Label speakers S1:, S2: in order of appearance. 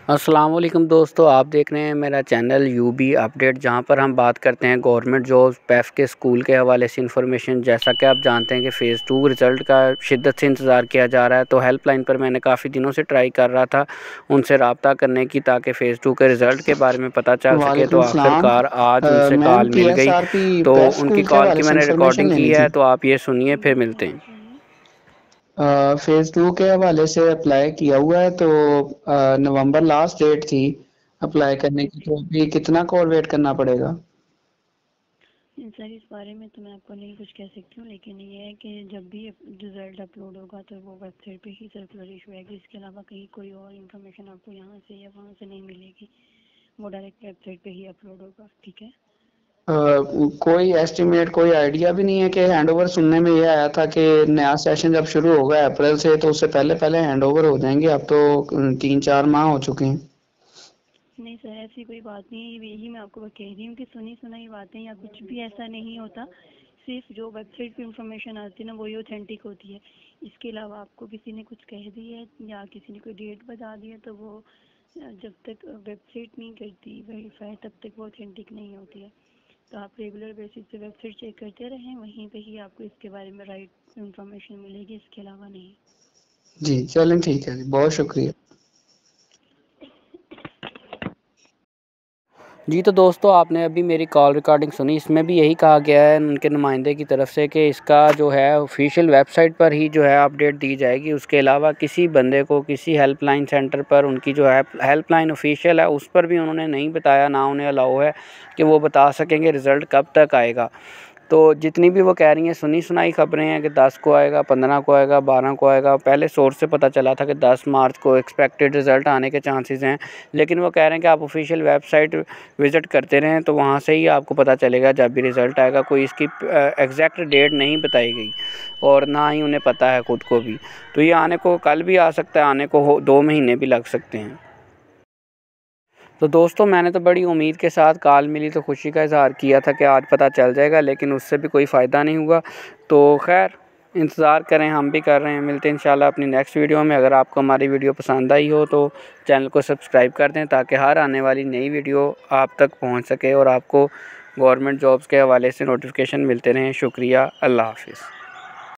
S1: अस्सलाम वालेकुम दोस्तों, आप देख रहे हैं मेरा चैनल यूबी अपडेट, जहां पर हम बात करते हैं गवर्नमेंट जॉब पैफ के स्कूल के हवाले से इन्फॉर्मेशन। जैसा कि आप जानते हैं कि फ़ेज़ 2 रिज़ल्ट का शिद्दत से इंतज़ार किया जा रहा है, तो हेल्पलाइन पर मैंने काफ़ी दिनों से ट्राई कर रहा था उनसे रब्ता करने की, ताकि फ़ेज़ 2 के रिज़ल्ट के बारे में पता चल सके। तो
S2: वालेकुम सलाम।
S1: आखिरकार आज उनसे
S2: मैम
S1: कॉल मिल गई,
S2: पीएसआरपी
S1: तो
S2: पैफ
S1: उनकी
S2: स्कूल के
S1: कॉल
S2: हवाले
S1: की
S2: से
S1: मैंने
S2: इंफॉर्मेशन
S1: रिकॉर्डिंग की
S2: लेनी
S1: है,
S2: थी।
S1: तो आप ये सुनिए फिर मिलते हैं।
S2: फेज़ 2 के हवाले से अप्लाई किया हुआ है, तो नवंबर लास्ट डेट थी अप्लाई करने की, तो अभी कितना को और वेट करना पड़ेगा?
S3: सर, इस बारे में तो मैं आपको नहीं कुछ कह सकती हूँ, लेकिन ये है कि जब भी रिज़ल्ट अपलोड होगा तो वो वेबसाइट पे ही सर्कुलर इशू आएगी। इसके अलावा कहीं कोई और इन्फॉर्मेशन आपको यहाँ से या वहाँ से नहीं मिलेगी। वो डायरेक्ट वेबसाइट पे ही अपलोड होगा। ठीक है।
S2: कोई एस्टिमेट, कोई आइडिया भी नहीं है कि हैंडओवर? सुनने में ये आया था कि नया सेशन जब शुरू होगा अप्रैल से, तो उससे पहले पहले हैंडओवर हो जाएंगे। अब तो 3-4 माह हो चुके हैं।
S3: नहीं सर, ऐसी कोई बात नहीं है। यही मैं आपको कह रही हूँ कि सुनी सुनाई बातें या कुछ भी ऐसा नहीं होता। सिर्फ जो वेबसाइट पे इंफॉर्मेशन आती है ना, वही ऑथेंटिक होती है। इसके अलावा आपको किसी ने कुछ कह दी है या किसी ने कोई डेट बता दी है, तो वो जब तक वेबसाइट नहीं करती वेरीफाई, तब तक वो ऑथेंटिक नहीं होती है। तो आप रेगुलर बेसिस पे वेबसाइट चेक करते रहें, वहीं पे ही आपको इसके बारे में राइट इंफॉर्मेशन मिलेगी, इसके अलावा नहीं।
S2: जी चलें, ठीक है जी, बहुत शुक्रिया।
S1: जी, तो दोस्तों आपने अभी मेरी कॉल रिकॉर्डिंग सुनी। इसमें भी यही कहा गया है उनके नुमाइंदे की तरफ से कि इसका जो है ऑफिशियल वेबसाइट पर ही जो है अपडेट दी जाएगी। उसके अलावा किसी बंदे को किसी हेल्पलाइन सेंटर पर, उनकी जो है हेल्पलाइन ऑफिशियल है, उस पर भी उन्होंने नहीं बताया, ना उन्हें अलाउ है कि वो बता सकेंगे रिज़ल्ट कब तक आएगा। तो जितनी भी वो कह रही हैं सुनी सुनाई ख़बरें हैं कि 10 को आएगा, 15 को आएगा, 12 को आएगा। पहले सोर्स से पता चला था कि 10 मार्च को एक्सपेक्टेड रिज़ल्ट आने के चांसेस हैं, लेकिन वो कह रहे हैं कि आप ऑफिशियल वेबसाइट विज़िट करते रहें, तो वहाँ से ही आपको पता चलेगा जब भी रिज़ल्ट आएगा। कोई इसकी एग्जैक्ट डेट नहीं बताई गई और ना ही उन्हें पता है ख़ुद को भी। तो ये आने को कल भी आ सकता है, आने को 2 महीने भी लग सकते हैं। तो दोस्तों मैंने तो बड़ी उम्मीद के साथ कॉल मिली तो खुशी का इज़हार किया था कि आज पता चल जाएगा, लेकिन उससे भी कोई फ़ायदा नहीं हुआ। तो खैर इंतज़ार करें, हम भी कर रहे हैं। मिलते हैं इंशाल्लाह अपनी नेक्स्ट वीडियो में। अगर आपको हमारी वीडियो पसंद आई हो तो चैनल को सब्सक्राइब कर दें, ताकि हर आने वाली नई वीडियो आप तक पहुँच सके और आपको गवर्नमेंट जॉब्स के हवाले से नोटिफिकेशन मिलते रहें। शुक्रिया, अल्लाह हाफ़िज़।